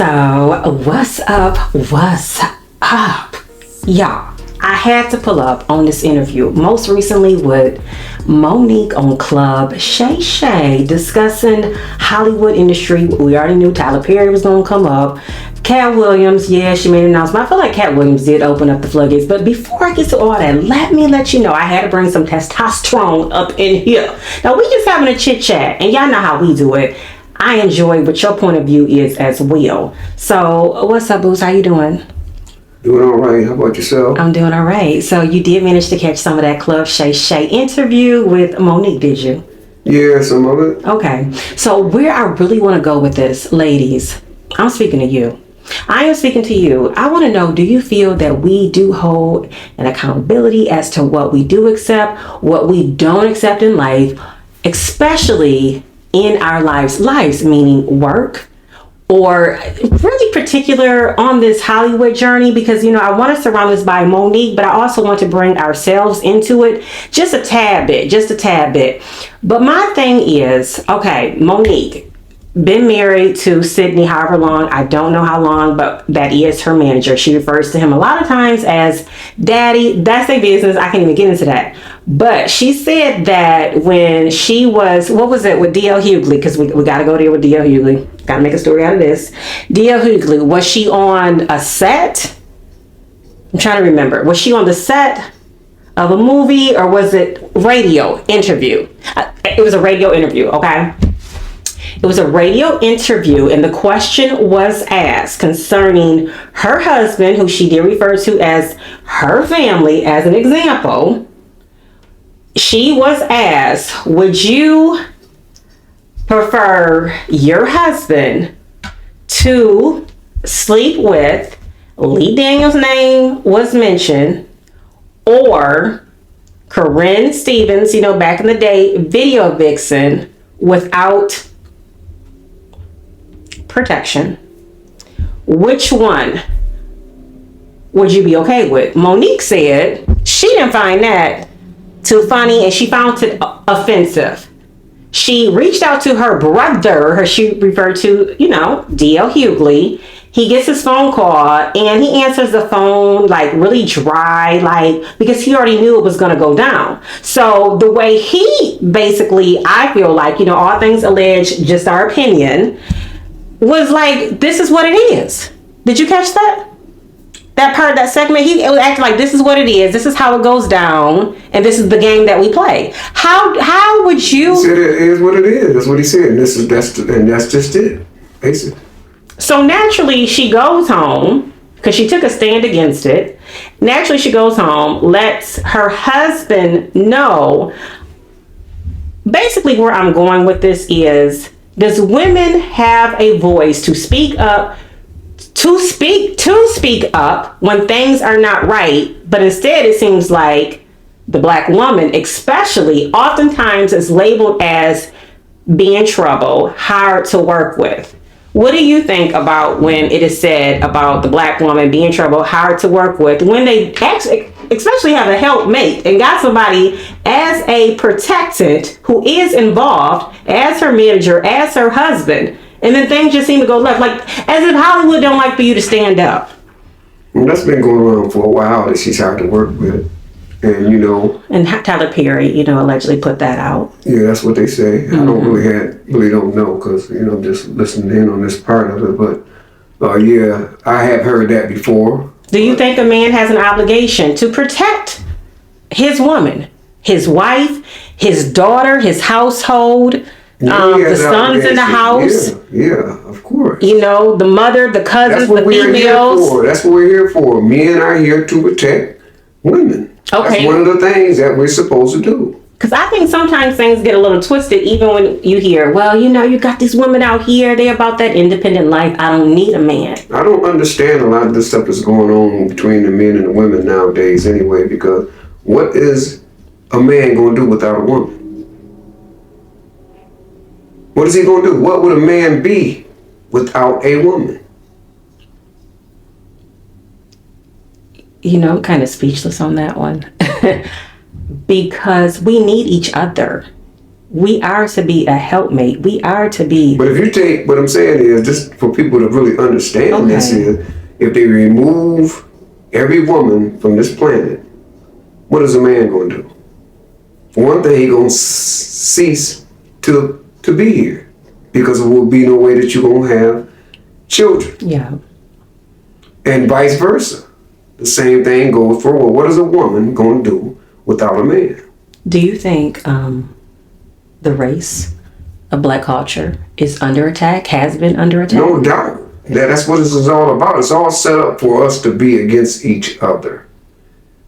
So, what's up? What's up? Y'all, I had to pull up on this interview, most recently with Monique on Club Shayshay, discussing Hollywood industry. We already knew Tyler Perry was going to come up. Katt Williams, yeah, she made an announcement. I feel like Katt Williams did open up the floodgates. But before I get to all that, let me let you know I had to bring some testosterone up in here. Now, we just having a chit chat, and y'all know how we do it. I enjoy what your point of view is as well. So, what's up, Boots? How you doing? Doing all right. How about yourself? I'm doing all right. So, you did manage to catch some of that Club Shayshay interview with Monique, did you? Yeah, some of it. Okay. So, where I really want to go with this, ladies, I'm speaking to you. I am speaking to you. I want to know, do you feel that we do hold an accountability as to what we do accept, what we don't accept in life, especially in our lives meaning work, or really particular on this Hollywood journey? Because, you know, I want to surround this by Monique, but I also want to bring ourselves into it just a tad bit. But my thing is, okay, Monique, been married to Sydney however long, I don't know how long, but that is her manager. She refers to him a lot of times as daddy. That's their business. I can't even get into that. But she said that when she was, what was it, with D.L. Huguely, because we got to go there with D.L. Huguely. Got to make a story out of this. D.L. Huguely, was she on a set? I'm trying to remember. Was she on the set of a movie, or was it radio interview? It was a radio interview, okay? It was a radio interview, and the question was asked concerning her husband, who she did refer to as her family as an example. She was asked, would you prefer your husband to sleep with, Lee Daniels' name was mentioned, or Corinne Stevens, you know, back in the day, video vixen, without protection? Which one would you be okay with? Monique said she didn't find that too funny, and she found it offensive. She reached out to her brother, she referred to, you know, D.L. Huguely. He gets his phone call, and he answers the phone like really dry, like, because he already knew it was going to go down. So the way he basically, I feel like, you know, all things alleged, just our opinion, was like, this is what it is. Did you catch that? That part, that segment, he was acting like, this is what it is. This is how it goes down, and this is the game that we play. How would you? He said it is what it is. That's what he said, and that's just it, basically. So naturally, she goes home because she took a stand against it. Naturally, she goes home, lets her husband know. Basically, where I'm going with this is, does women have a voice to speak up? To speak up when things are not right, but instead it seems like the black woman especially oftentimes is labeled as being trouble, hard to work with. What do you think about when it is said about the black woman being trouble, hard to work with, when they actually, especially have a helpmate and got somebody as a protectant who is involved as her manager, as her husband, and then things just seem to go left, like as if Hollywood don't like for you to stand up? Well, that's been going on for a while, that she's hard to work with. And, you know. And Tyler Perry, you know, allegedly put that out. Yeah, that's what they say. Mm-hmm. I don't really don't know, because, you know, I'm just listening in on this part of it. But, yeah, I have heard that before. Do you think a man has an obligation to protect his woman, his wife, his daughter, his household? The sons in the house. Yeah, of course. You know, the mother, the cousins, the females. That's what we're here for. Men are here to protect women. Okay. That's one of the things that we're supposed to do. Because I think sometimes things get a little twisted, even when you hear, well, you know, you got these women out here, they're about that independent life. I don't need a man. I don't understand a lot of the stuff that's going on between the men and the women nowadays anyway, because what is a man going to do without a woman? What is he going to do? What would a man be without a woman? You know, I'm kind of speechless on that one. Because we need each other. We are to be a helpmate. We are to be. But if you take, what I'm saying is, just for people to really understand this is, if they remove every woman from this planet, what is a man going to do? For one thing, he going to cease to be here, because there will be no way that you're going to have children. Yeah. And vice versa. The same thing goes for, well, what is a woman going to do without a man? Do you think the race of black culture is under attack, has been under attack? No doubt. That's what this is all about. It's all set up for us to be against each other.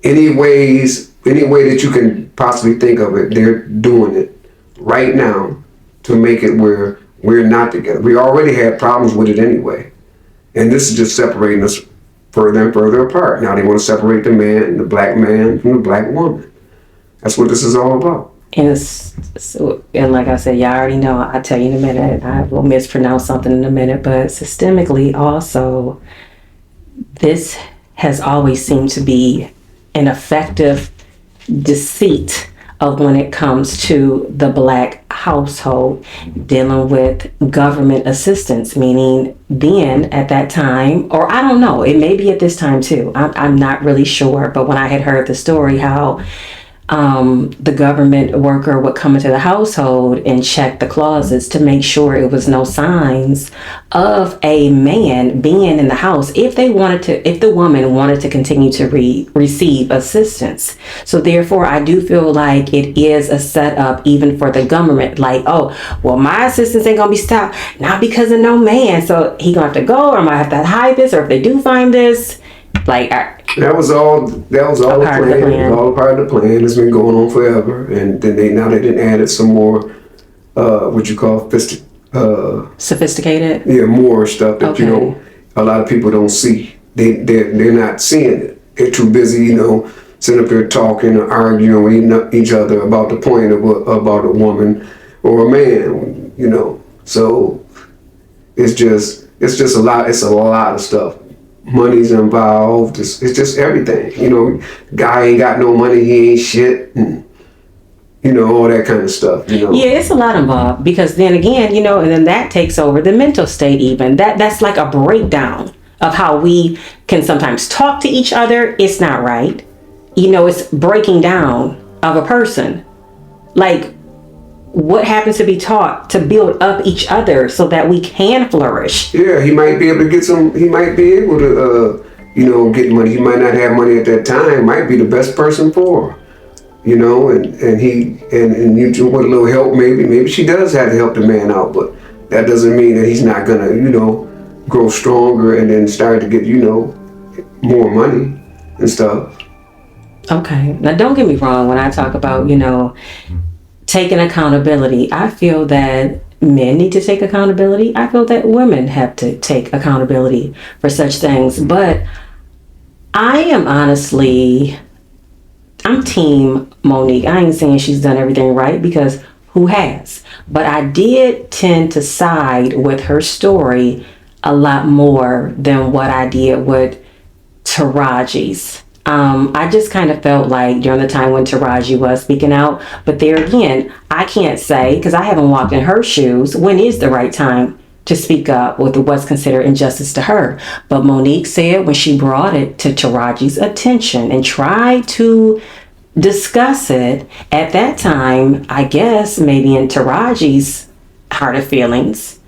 Any way that you can possibly think of it, they're doing it right now to make it where we're not together. We already had problems with it anyway. And this is just separating us further and further apart. Now they want to separate the black man from the black woman. That's what this is all about. And like I said, y'all already know, I'll tell you in a minute. I will mispronounce something in a minute, but systemically also, this has always seemed to be an effective deceit of when it comes to the black household dealing with government assistance, meaning then at that time, or I don't know, it may be at this time too, I'm not really sure, but when I had heard the story how the government worker would come into the household and check the closets to make sure it was no signs of a man being in the house if the woman wanted to continue to receive assistance. So therefore, I do feel like it is a setup even for the government. Like, oh, well, my assistance ain't gonna be stopped, not because of no man. So he gonna have to go, or I might have to hide this, or if they do find this, like. That was all the plan. It was all a part of the plan. It's been going on forever, and then they didn't added some more, what you call sophisticated. Yeah, more stuff that a lot of people don't see. They're not seeing it. They're too busy, sitting up here talking or arguing with each other about the point of about a woman or a man. So it's just a lot. It's a lot of stuff. Money's involved. It's just everything. Guy ain't got no money. He ain't shit. And, all that kind of stuff. Yeah, it's a lot involved, because then again, and then that takes over the mental state. Even that's like a breakdown of how we can sometimes talk to each other. It's not right. It's breaking down of a person. Like, what happens to be taught to build up each other so that we can flourish? Yeah, he might be able to get he might be able to, get money. He might not have money at that time. Might be the best person for her, and you do with a little help, maybe she does have to help the man out, but that doesn't mean that he's not gonna, grow stronger and then start to get, more money and stuff. Okay. Now, don't get me wrong. When I talk about, taking accountability, I feel that men need to take accountability. I feel that women have to take accountability for such things. But I am I'm team Monique. I ain't saying she's done everything right, because who has? But I did tend to side with her story a lot more than what I did with Taraji's. I just kind of felt like during the time when Taraji was speaking out, but there again, I can't say, because I haven't walked in her shoes, when is the right time to speak up with what's considered injustice to her. But Monique said when she brought it to Taraji's attention and tried to discuss it, at that time, I guess maybe in Taraji's heart of feelings,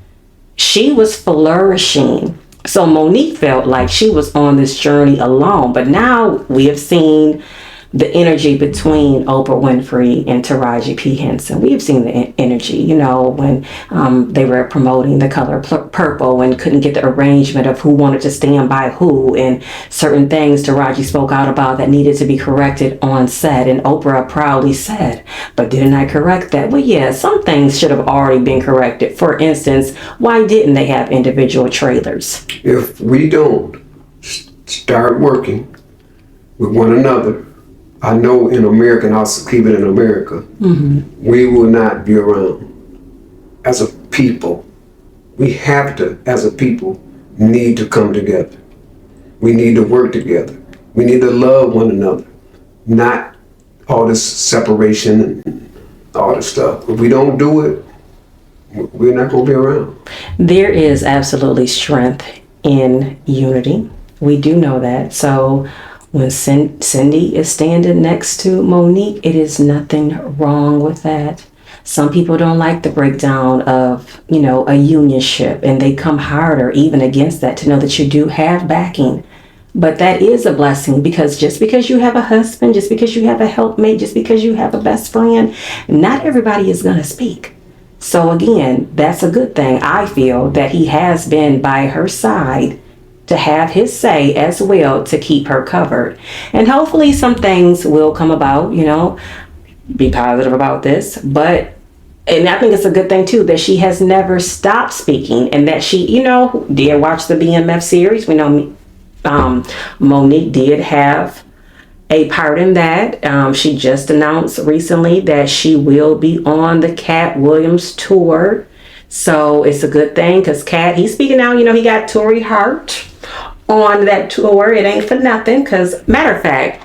she was flourishing. So Monique felt like she was on this journey alone. But now we have seen the energy between Oprah Winfrey and Taraji P Henson. We have seen the energy, when they were promoting the color purple and couldn't get the arrangement of who wanted to stand by who, and certain things Taraji spoke out about that needed to be corrected on set. And Oprah proudly said, but didn't I correct that? Well, yeah, some things should have already been corrected. For instance, why didn't they have individual trailers? If we don't start working with one another, I know in America, and I'll keep it in America, we will not be around. As a people, we have to, as a people, need to come together. We need to work together. We need to love one another, not all this separation and all this stuff. If we don't do it, we're not going to be around. There is absolutely strength in unity. We do know that. So when Cindy is standing next to Monique, it is nothing wrong with that. Some people don't like the breakdown of, a unionship, and they come harder even against that, to know that you do have backing. But that is a blessing, because just because you have a husband, just because you have a helpmate, just because you have a best friend, not everybody is going to speak. So again, that's a good thing. I feel that he has been by her side to have his say as well, to keep her covered. And hopefully some things will come about, be positive about this. And I think it's a good thing too, that she has never stopped speaking, and that she, did watch the BMF series. We know Monique did have a part in that. She just announced recently that she will be on the Katt Williams tour. So it's a good thing, because Katt, he's speaking now, he got Tori Hart on that tour. It ain't for nothing, because matter of fact,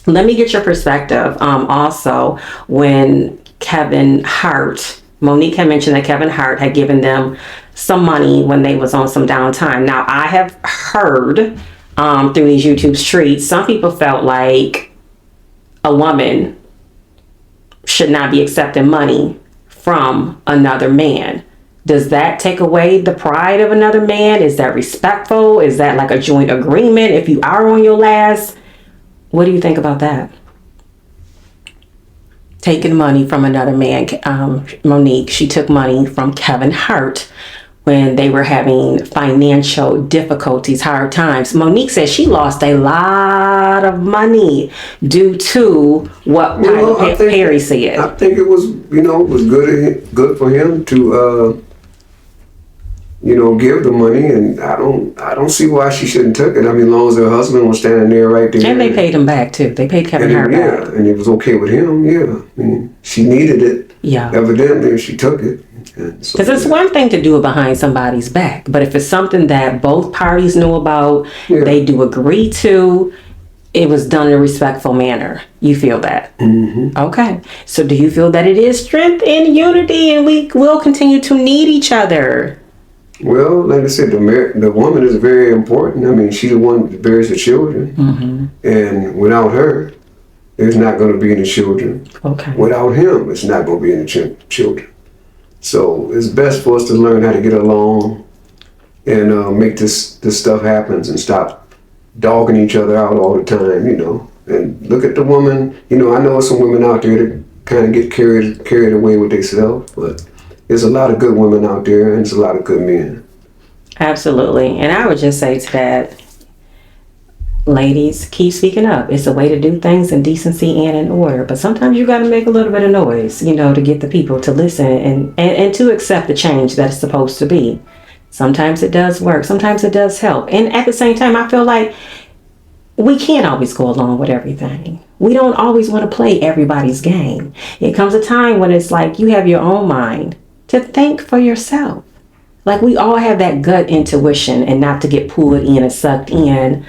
let me get your perspective. Also, when Monique had mentioned that Kevin Hart had given them some money when they was on some downtime. Now, I have heard through these YouTube streets, some people felt like a woman should not be accepting money from another man. Does that take away the pride of another man? Is that respectful? Is that like a joint agreement if you are on your last? What do you think about that? Taking money from another man. Monique, she took money from Kevin Hart when they were having financial difficulties, hard times. Monique said she lost a lot of money due to what Perry said. I think it was, good for him to, give the money, and I don't see why she shouldn't take it. I mean, as long as her husband was standing there right there. And they paid him back too. They paid Kevin Hart back. Yeah, and it was okay with him. Yeah, I mean, she needed it. Yeah. Evidently, she took it. Because it's one thing to do it behind somebody's back, but if it's something that both parties knew about, they do agree to, it was done in a respectful manner. You feel that? Mm-hmm. Okay. So do you feel that it is strength and unity, and we will continue to need each other? Well, like I said, the woman is very important. I mean, she's the one that bears the children. Mm-hmm. And without her, there's not going to be any children. Okay. Without him, it's not going to be any children. So it's best for us to learn how to get along and make this stuff happen, and stop dogging each other out all the time, And look at the woman. I know some women out there that kind of get carried away with themselves, but there's a lot of good women out there, and there's a lot of good men. Absolutely. And I would just say to that, ladies, keep speaking up. It's a way to do things in decency and in order. But sometimes you got to make a little bit of noise, to get the people to listen and to accept the change that it's supposed to be. Sometimes it does work. Sometimes it does help. And at the same time, I feel like we can't always go along with everything. We don't always want to play everybody's game. It comes a time when it's like you have your own mind to think for yourself. Like, we all have that gut intuition, and not to get pulled in and sucked in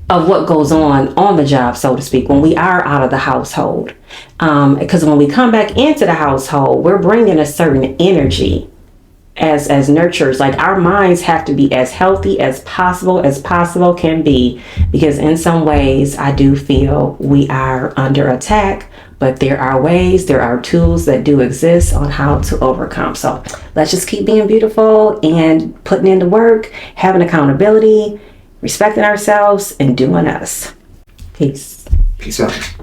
of what goes on the job, so to speak, when we are out of the household. Because when we come back into the household, we're bringing a certain energy as nurturers. Like, our minds have to be as healthy as possible can be, because in some ways I do feel we are under attack, but there are ways, there are tools that do exist on how to overcome. So let's just keep being beautiful and putting in the work, having accountability, respecting ourselves, and doing us. Peace. Peace out.